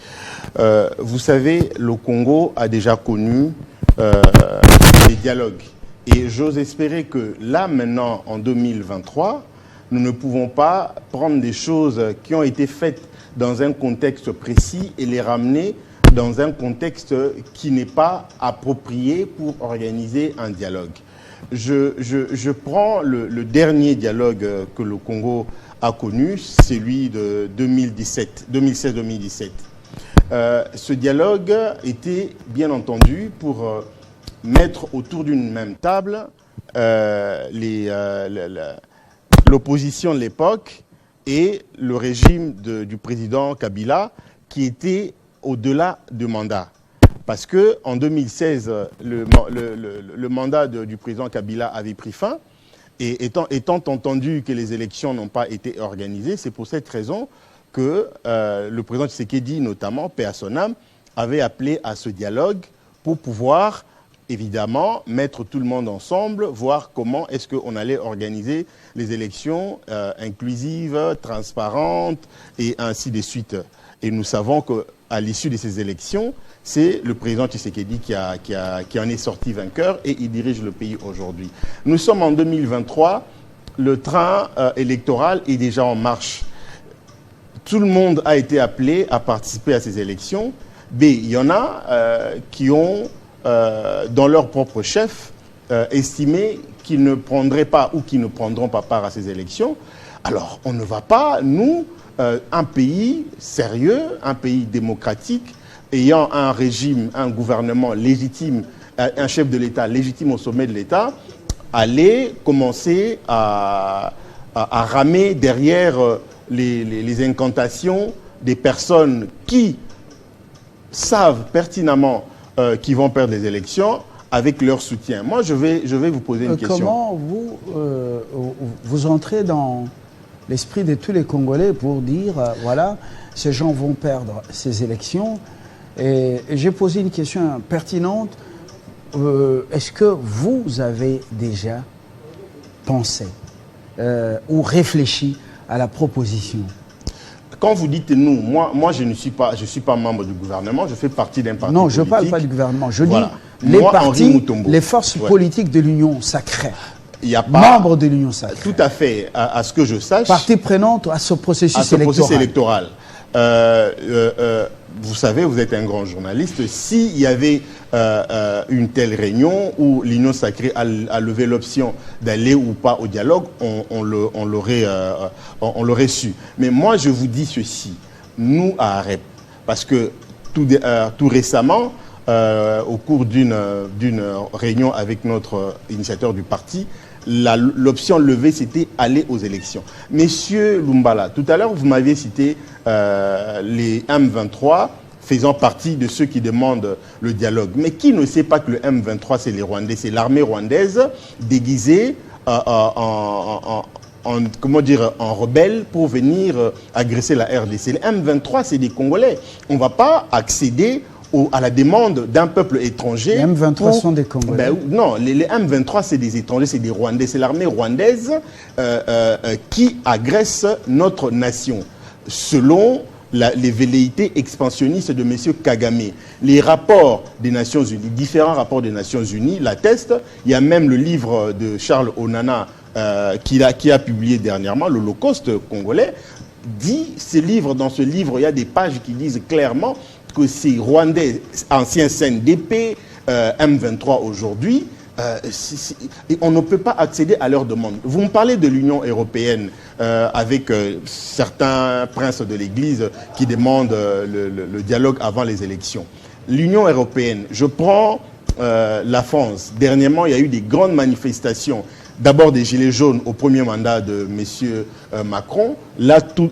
Speaker 6: Vous savez, le Congo a déjà connu des dialogues. Et j'ose espérer que là, maintenant, en 2023, nous ne pouvons pas prendre des choses qui ont été faites dans un contexte précis et les ramener dans un contexte qui n'est pas approprié pour organiser un dialogue. Je prends le dernier dialogue que le Congo a connu, celui de 2016-2017. Ce dialogue était bien entendu pour mettre autour d'une même table l'opposition de l'époque et le régime du président Kabila qui était au-delà du mandat. Parce qu'en 2016, le mandat du président Kabila avait pris fin et étant entendu que les élections n'ont pas été organisées, c'est pour cette raison que le président Tshisekedi, notamment, paix à son âme, avait appelé à ce dialogue pour pouvoir, évidemment, mettre tout le monde ensemble, voir comment est-ce qu'on allait organiser les élections inclusives, transparentes, et ainsi de suite. Et nous savons qu'à l'issue de ces élections, c'est le président Tshisekedi qui en est sorti vainqueur et il dirige le pays aujourd'hui. Nous sommes en 2023, le train électoral est déjà en marche. Tout le monde a été appelé à participer à ces élections. Mais il y en a qui ont, dans leur propre chef, estimé qu'ils ne prendraient pas ou qu'ils ne prendront pas part à ces élections. Alors, on ne va pas, nous, un pays sérieux, un pays démocratique, ayant un régime, un gouvernement légitime, un chef de l'État légitime au sommet de l'État, aller commencer à ramer derrière les incantations des personnes qui savent pertinemment qu'ils vont perdre les élections avec leur soutien. Moi, je vais vous poser une question.
Speaker 1: Comment vous entrez dans l'esprit de tous les Congolais pour dire, voilà, ces gens vont perdre ces élections? Et j'ai posé une question pertinente. Est-ce que vous avez déjà pensé ou réfléchi à la proposition?
Speaker 6: Quand vous dites nous, moi je ne suis pas membre du gouvernement, je fais partie d'un parti politique.
Speaker 1: Non, je ne parle pas du gouvernement, je dis les
Speaker 6: moi,
Speaker 1: partis, les forces politiques de l'Union sacrée.
Speaker 6: Il n'y a pas...
Speaker 1: Membre de l'Union sacrée.
Speaker 6: Tout à fait, à ce que je sache.
Speaker 1: Partie prenante à ce processus
Speaker 6: électoral. Vous savez, vous êtes un grand journaliste. S'il y avait une telle réunion où l'Union sacrée a levé l'option d'aller ou pas au dialogue, on l'aurait su. Mais moi, je vous dis ceci. Nous, à AREP, parce que tout récemment, au cours d'une réunion avec notre initiateur du parti, l'option levée, c'était aller aux élections. Monsieur Lumbala, tout à l'heure, vous m'aviez cité les M23 faisant partie de ceux qui demandent le dialogue. Mais qui ne sait pas que le M23, c'est les Rwandais, c'est l'armée rwandaise déguisée en rebelle pour venir agresser la RDC. Les M23, c'est des Congolais. On ne va pas accéder à la demande d'un peuple étranger.
Speaker 1: Les M23 sont des Congolais.
Speaker 6: Non, les M23, c'est des étrangers, c'est des Rwandais. C'est l'armée rwandaise qui agresse notre nation, selon les velléités expansionnistes de M. Kagame. Les rapports des Nations Unies, différents rapports des Nations Unies l'attestent. Il y a même le livre de Charles Onana qui a publié dernièrement, l'Holocauste congolais, dans ce livre, il y a des pages qui disent clairement que ces Rwandais, anciens CNDP, M23 aujourd'hui, on ne peut pas accéder à leurs demandes. Vous me parlez de l'Union européenne avec certains princes de l'Église qui demandent le dialogue avant les élections. L'Union européenne, je prends la France. Dernièrement, il y a eu des grandes manifestations. D'abord des gilets jaunes au premier mandat de M. Macron. Là, tout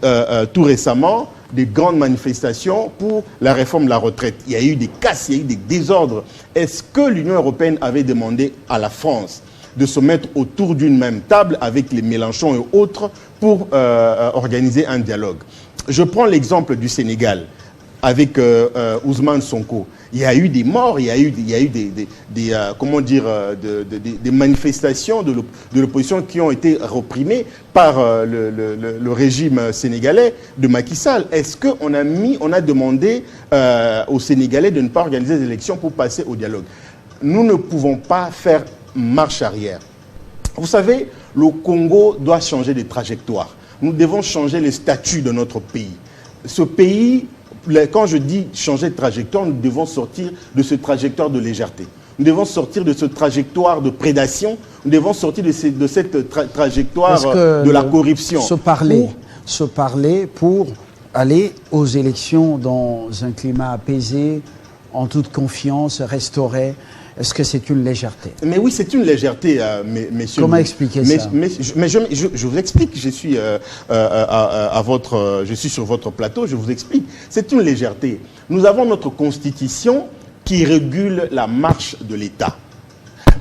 Speaker 6: récemment, des grandes manifestations pour la réforme de la retraite. Il y a eu des casses, il y a eu des désordres. Est-ce que l'Union européenne avait demandé à la France de se mettre autour d'une même table avec les Mélenchon et autres pour organiser un dialogue? Je prends l'exemple du Sénégal avec Ousmane Sonko. Il y a eu des morts, il y a eu des manifestations de l'opposition qui ont été réprimées par le régime sénégalais de Macky Sall. Est-ce qu'on a demandé aux Sénégalais de ne pas organiser des élections pour passer au dialogue? Nous ne pouvons pas faire marche arrière. Vous savez, le Congo doit changer de trajectoire. Nous devons changer le statut de notre pays. Ce pays, quand je dis changer de trajectoire, nous devons sortir de ce trajectoire de légèreté. Nous devons sortir de ce trajectoire de prédation. Nous devons sortir de cette trajectoire de la corruption.
Speaker 1: Se parler pour aller aux élections dans un climat apaisé, en toute confiance, restauré. Est-ce que c'est une légèreté?
Speaker 6: Mais oui, c'est une légèreté, messieurs.
Speaker 1: Comment expliquer ça?
Speaker 6: Je vous explique, je suis sur votre plateau, je vous explique. C'est une légèreté. Nous avons notre constitution qui régule la marche de l'État.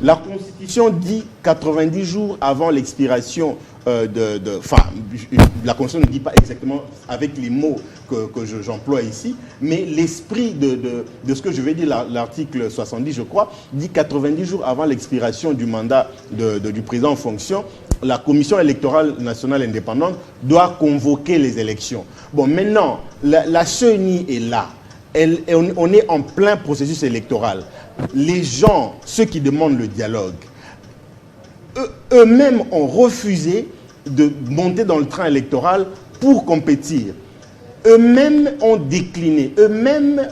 Speaker 6: La constitution dit 90 jours avant l'expiration la constitution ne dit pas exactement avec les mots que j'emploie ici, mais l'esprit de ce que je vais dire, l'article 70, je crois, dit 90 jours avant l'expiration du mandat du président en fonction, la Commission électorale nationale indépendante doit convoquer les élections. Bon, maintenant, la CENI est là. On est en plein processus électoral. Les gens, ceux qui demandent le dialogue, eux-mêmes ont refusé de monter dans le train électoral pour compétir. Eux-mêmes ont décliné. Eux-mêmes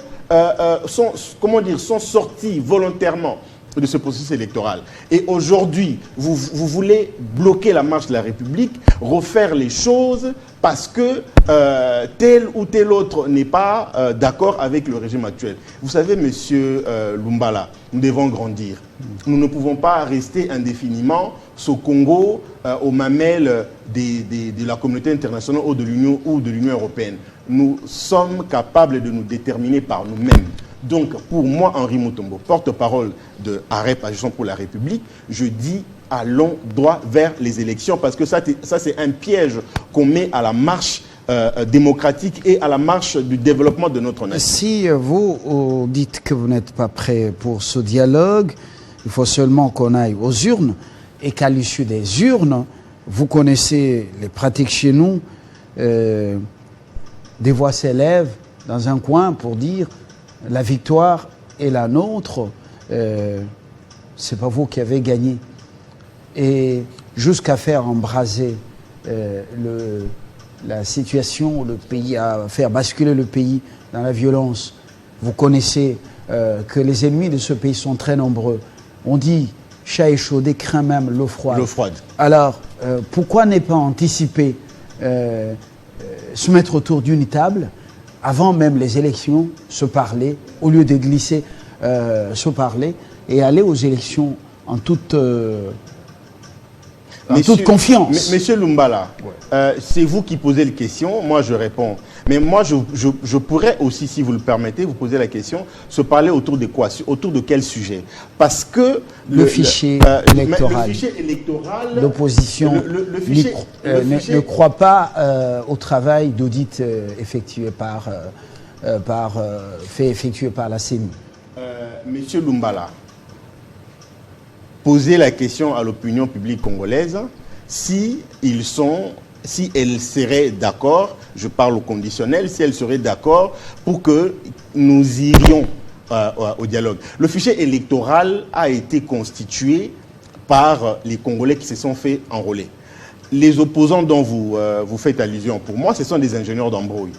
Speaker 6: sont sortis volontairement de ce processus électoral. Et aujourd'hui, vous voulez bloquer la marche de la République, refaire les choses parce que tel ou tel autre n'est pas d'accord avec le régime actuel. Vous savez, monsieur Lumbala, nous devons grandir. Nous ne pouvons pas rester indéfiniment au Congo, aux mamelles de la communauté internationale ou de l'Union européenne. Nous sommes capables de nous déterminer par nous-mêmes. Donc, pour moi, Henri Mutombo, porte-parole de AREP, Agissons pour la République, je dis allons droit vers les élections parce que ça c'est un piège qu'on met à la marche démocratique et à la marche du développement de notre nation.
Speaker 1: Si vous dites que vous n'êtes pas prêt pour ce dialogue, il faut seulement qu'on aille aux urnes et qu'à l'issue des urnes, vous connaissez les pratiques chez nous, des voix s'élèvent dans un coin pour dire la victoire est la nôtre, c'est pas vous qui avez gagné. Et jusqu'à faire embraser la situation, le pays, à faire basculer le pays dans la violence. Vous connaissez que les ennemis de ce pays sont très nombreux. On dit chat échaudé craint même l'eau froide.
Speaker 6: L'eau froide.
Speaker 1: Alors, pourquoi ne pas anticiper, se mettre autour d'une table avant même les élections, se parler, au lieu de glisser se parler et aller aux élections en toute confiance.
Speaker 6: Monsieur Lumbala, c'est vous qui posez les questions, moi je réponds. Mais moi je pourrais aussi, si vous le permettez, vous poser la question, se parler autour de quoi? Autour de quel sujet? Parce que
Speaker 1: le fichier électoral, l'opposition ne croit pas au travail d'audit effectué par la CENI.
Speaker 6: Monsieur Lumbala, poser la question à l'opinion publique congolaise si elle serait d'accord, je parle au conditionnel, si elle serait d'accord pour que nous irions au dialogue. Le fichier électoral a été constitué par les Congolais qui se sont fait enrôler. Les opposants dont vous faites allusion, pour moi, ce sont des ingénieurs d'embrouille.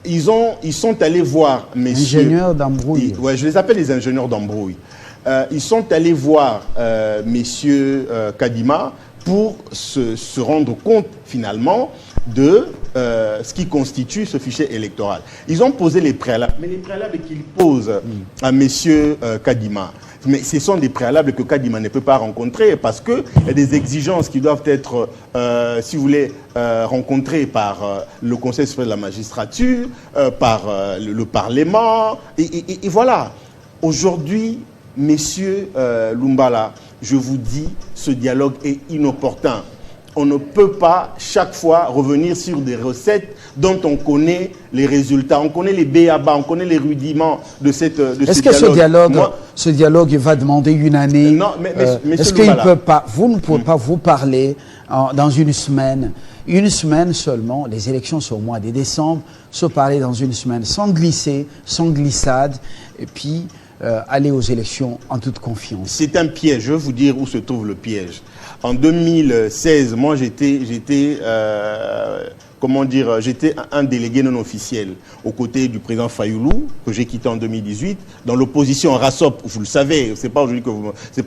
Speaker 6: Ils sont allés voir messieurs...
Speaker 1: Ingénieurs d'embrouille.
Speaker 6: Ouais, je les appelle les ingénieurs d'embrouille. Ils sont allés voir messieurs Kadima pour se rendre compte finalement de ce qui constitue ce fichier électoral. Ils ont posé les préalables, mais les préalables qu'ils posent à messieurs Kadima, mais ce sont des préalables que Kadima ne peut pas rencontrer parce qu'il y a des exigences qui doivent être, si vous voulez, rencontrées par le Conseil supérieur de la magistrature, par le Parlement, et voilà. Aujourd'hui, messieurs Lumbala, je vous dis, ce dialogue est inopportun. On ne peut pas chaque fois revenir sur des recettes dont on connaît les résultats, on connaît les b.a.-ba, on connaît les rudiments de ce dialogue.
Speaker 1: Est-ce que ce dialogue va demander une année?
Speaker 6: Non, mais
Speaker 1: est-ce qu'il peut pas, vous ne pouvez pas vous parler dans une semaine seulement, les élections sont au mois de décembre, se parler dans une semaine sans glisser, sans glissade, et puis aller aux élections en toute confiance?
Speaker 6: C'est un piège, je vais vous dire où se trouve le piège. En 2016, moi j'étais un délégué non officiel aux côtés du président Fayoulou, que j'ai quitté en 2018, dans l'opposition RASOP, vous le savez, c'est pas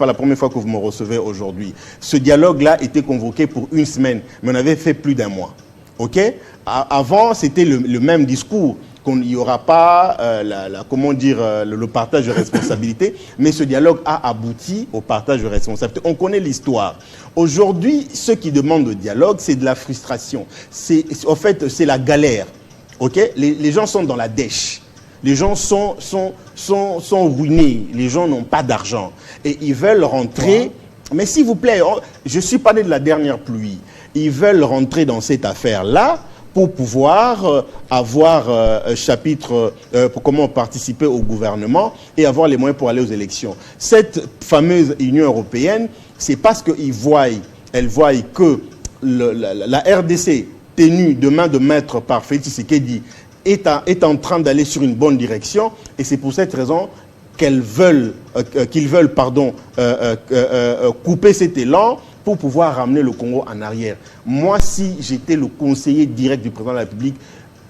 Speaker 6: la première fois que vous me recevez aujourd'hui. Ce dialogue-là était convoqué pour une semaine, mais on avait fait plus d'un mois. Ok? Avant, c'était le même discours. Qu'il n'y aura pas le partage de responsabilité, mais ce dialogue a abouti au partage de responsabilité. On connaît l'histoire. Aujourd'hui, ceux qui demandent le dialogue, c'est de la frustration. En fait, c'est la galère. Okay? Les gens sont dans la dèche. Les gens sont ruinés. Les gens n'ont pas d'argent. Et ils veulent rentrer... Ouais. Mais s'il vous plaît, je ne suis pas né de la dernière pluie. Ils veulent rentrer dans cette affaire-là pour pouvoir avoir un chapitre pour comment participer au gouvernement et avoir les moyens pour aller aux élections. Cette fameuse Union européenne, c'est parce qu'elle voit que la RDC, tenue de main de maître par Félix Tshisekedi, est en train d'aller sur une bonne direction, et c'est pour cette raison qu'ils veulent couper cet élan pour pouvoir ramener le Congo en arrière. Moi, si j'étais le conseiller direct du président de la République,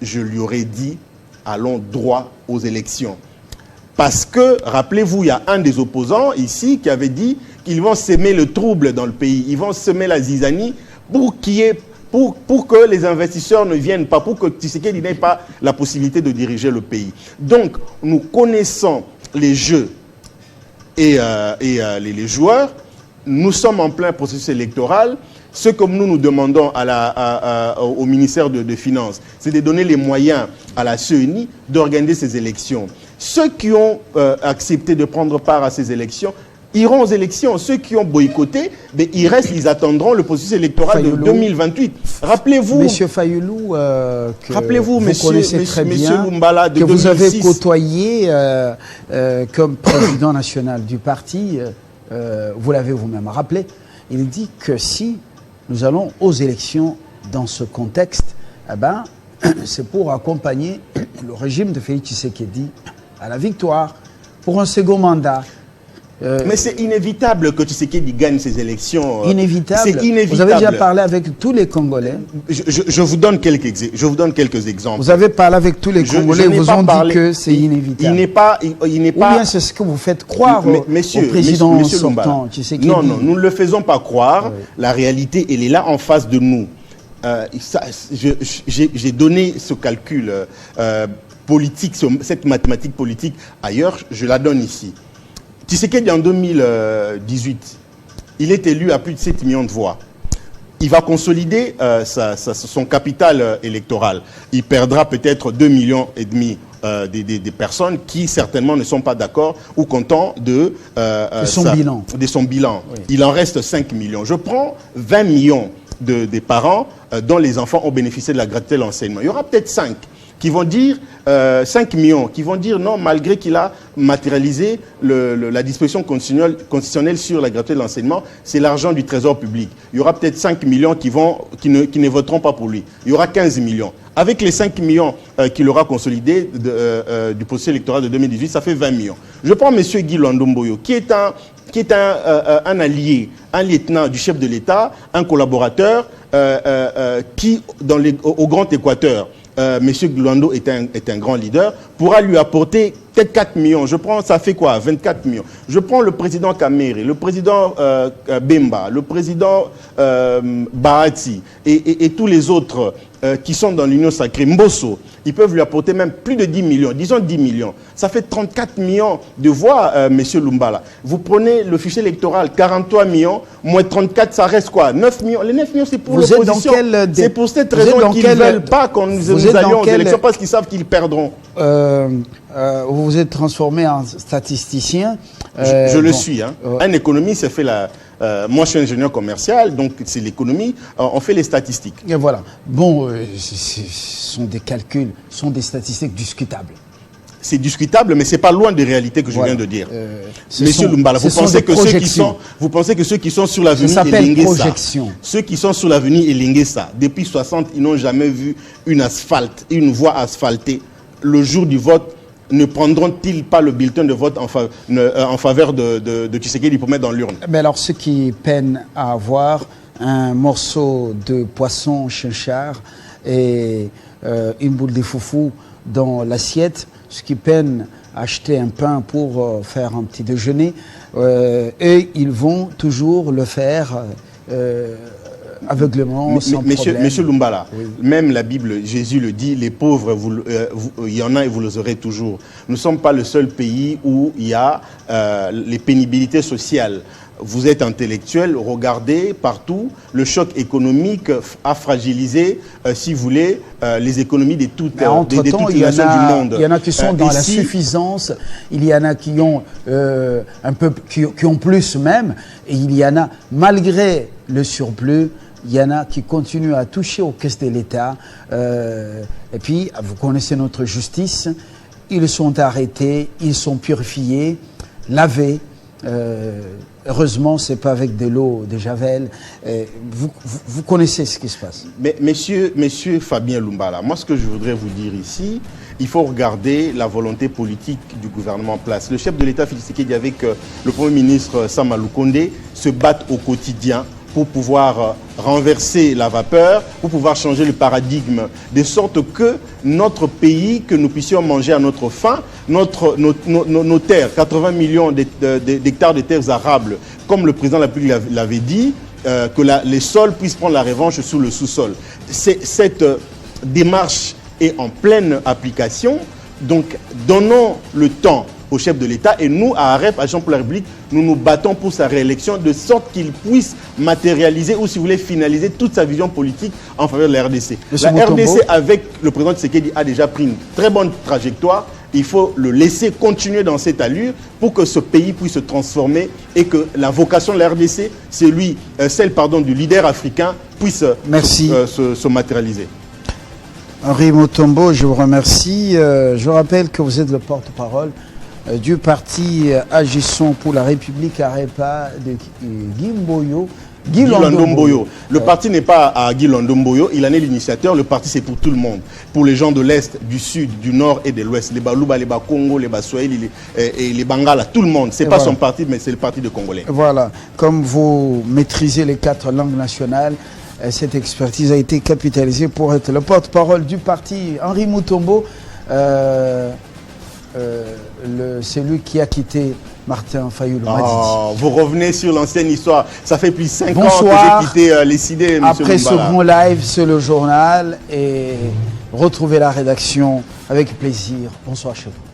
Speaker 6: je lui aurais dit, allons droit aux élections. Parce que, rappelez-vous, il y a un des opposants ici qui avait dit qu'ils vont semer le trouble dans le pays, ils vont semer la zizanie pour que les investisseurs ne viennent pas, pour que Tshisekedi n'ait pas la possibilité de diriger le pays. Donc, nous connaissons les jeux et les joueurs. Nous sommes en plein processus électoral. Ce que nous demandons au ministère des Finances, c'est de donner les moyens à la CENI d'organiser ces élections. Ceux qui ont accepté de prendre part à ces élections iront aux élections. Ceux qui ont boycotté, ils restent, ils attendront le processus électoral de 2028. Rappelez-vous,
Speaker 1: Monsieur Fayoulou,
Speaker 6: rappelez-vous,
Speaker 1: vous connaissez très bien,
Speaker 6: Lumbala, de
Speaker 1: que
Speaker 6: 2006.
Speaker 1: Vous avez côtoyé comme président national du parti. Vous l'avez vous-même rappelé, il dit que si nous allons aux élections dans ce contexte, c'est pour accompagner le régime de Félix Tshisekedi à la victoire pour un second mandat.
Speaker 6: Mais c'est inévitable que Tshisekedi gagne ces élections.
Speaker 1: Inévitable.
Speaker 6: C'est inévitable.
Speaker 1: Vous avez déjà parlé avec tous les Congolais.
Speaker 6: Je vous donne quelques exemples.
Speaker 1: Vous avez parlé avec tous les Congolais, vous ont dit que c'est inévitable.
Speaker 6: Il n'est pas...
Speaker 1: Ou bien c'est ce que vous faites croire au président sortant Tshisekedi.
Speaker 6: Non, nous ne le faisons pas croire. Oui. La réalité, elle est là en face de nous. J'ai donné ce calcul politique, cette mathématique politique ailleurs, je la donne ici. Tshisekedi en 2018, il est élu à plus de 7 millions de voix. Il va consolider son capital électoral. Il perdra peut-être 2,5 millions des personnes qui certainement ne sont pas d'accord ou contents de son bilan. Oui. Il en reste 5 millions. Je prends 20 millions des parents dont les enfants ont bénéficié de la gratuité de l'enseignement. Il y aura peut-être 5 qui vont dire 5 millions, qui vont dire non, malgré qu'il a matérialisé la disposition constitutionnelle sur la gratuité de l'enseignement, c'est l'argent du trésor public. Il y aura peut-être 5 millions qui ne voteront pas pour lui. Il y aura 15 millions. Avec les 5 millions qu'il aura consolidés du processus électoral de 2018, ça fait 20 millions. Je prends M. Guy Londomboyo, qui est un allié, un lieutenant du chef de l'État, un collaborateur qui, au Grand Équateur, M. Glando est un grand leader, pourra lui apporter peut-être 4 millions. Je prends, ça fait quoi? 24 millions. Je prends le président Kamere, le président Bemba, le président Bahati et tous les autres qui sont dans l'Union sacrée, Mbosso, ils peuvent lui apporter même plus de 10 millions, disons 10 millions. Ça fait 34 millions de voix, M. Lumbala. Vous prenez le fichier électoral, 43 millions, moins 34, ça reste quoi? 9 millions. Les 9 millions, c'est pour l'opposition. C'est pour cette raison qu'ils ne veulent pas qu'on nous allions aux élections, parce qu'ils savent qu'ils perdront.
Speaker 1: Vous vous êtes transformé en statisticien.
Speaker 6: Je le suis. Hein. Un économiste, ça fait la... moi, je suis ingénieur commercial, donc c'est l'économie. On fait les statistiques.
Speaker 1: Et voilà. Bon, ce sont des calculs, ce sont des statistiques discutables.
Speaker 6: C'est discutable, mais c'est pas loin des réalités que je viens de dire. Monsieur Lumbala, vous pensez que ceux qui sont sur l'avenue Elinguessa, ceux qui sont sur l'avenue Elinguessa, depuis 60, ils n'ont jamais vu une voie asphaltée. Le jour du vote, ne prendront-ils pas le bulletin de vote en faveur de Tshisekedi pour mettre dans l'urne?
Speaker 1: Mais alors, ceux qui peinent à avoir un morceau de poisson chinchard et une boule de foufou dans l'assiette, ceux qui peinent à acheter un pain pour faire un petit déjeuner, et ils vont toujours le faire aveuglement, sans problème.
Speaker 6: Monsieur Lumbala,
Speaker 1: oui.
Speaker 6: Même la Bible, Jésus le dit, les pauvres, il y en a et vous les aurez toujours. Nous ne sommes pas le seul pays où il y a les pénibilités sociales. Vous êtes intellectuel, regardez partout, le choc économique a fragilisé, si vous voulez, les économies de toutes les nations du monde.
Speaker 1: Il y en a qui sont dans la suffisance, il y en a qui ont qui ont plus même, et il y en a, malgré le surplus, il y en a qui continuent à toucher aux caisses de l'État. Et puis, vous connaissez notre justice, ils sont arrêtés, ils sont purifiés, lavés. Heureusement, ce n'est pas avec de l'eau de Javel. Vous connaissez ce qui se passe.
Speaker 6: Mais monsieur Fabien Lumbala, moi ce que je voudrais vous dire ici, il faut regarder la volonté politique du gouvernement en place. Le chef de l'État, Félix Tshisekedi, avec le Premier ministre Sama Lukonde, se battent au quotidien pour pouvoir renverser la vapeur, pour pouvoir changer le paradigme, de sorte que notre pays, que nous puissions manger à notre faim, nos terres, 80 millions d'hectares de terres arables, comme le président de la République l'avait dit, que les sols puissent prendre la revanche sur le sous-sol. Cette démarche est en pleine application, donc donnons le temps au chef de l'État, et nous, à AREP, Agents pour la République, nous nous battons pour sa réélection, de sorte qu'il puisse matérialiser, ou si vous voulez, finaliser toute sa vision politique en faveur de la RDC. La RDC, avec le président Tshisekedi, a déjà pris une très bonne trajectoire. Il faut le laisser continuer dans cette allure pour que ce pays puisse se transformer et que la vocation de la RDC, celle du leader africain, puisse se matérialiser.
Speaker 1: Henri Mutombo, je vous remercie. Je rappelle que vous êtes le porte-parole du parti Agissons pour la République Arepa de Guy Londomboyo.
Speaker 6: Le parti n'est pas à Guy Londomboyo, il en est l'initiateur. Le parti, c'est pour tout le monde. Pour les gens de l'Est, du Sud, du Nord et de l'Ouest. Les Baluba, les Bakongo, les Baswahili et les Bangala, tout le monde. Ce n'est pas son parti, mais c'est le parti de Congolais.
Speaker 1: Voilà. Comme vous maîtrisez les 4 langues nationales, cette expertise a été capitalisée pour être le porte-parole du parti. Henri Mutombo, c'est lui qui a quitté Martin Fayulu.
Speaker 6: Vous revenez sur l'ancienne histoire. Ça fait plus de 5 ans que j'ai quitté les idées, M.
Speaker 1: Après ce bon live sur le journal, et retrouver la rédaction avec plaisir. Bonsoir chez vous.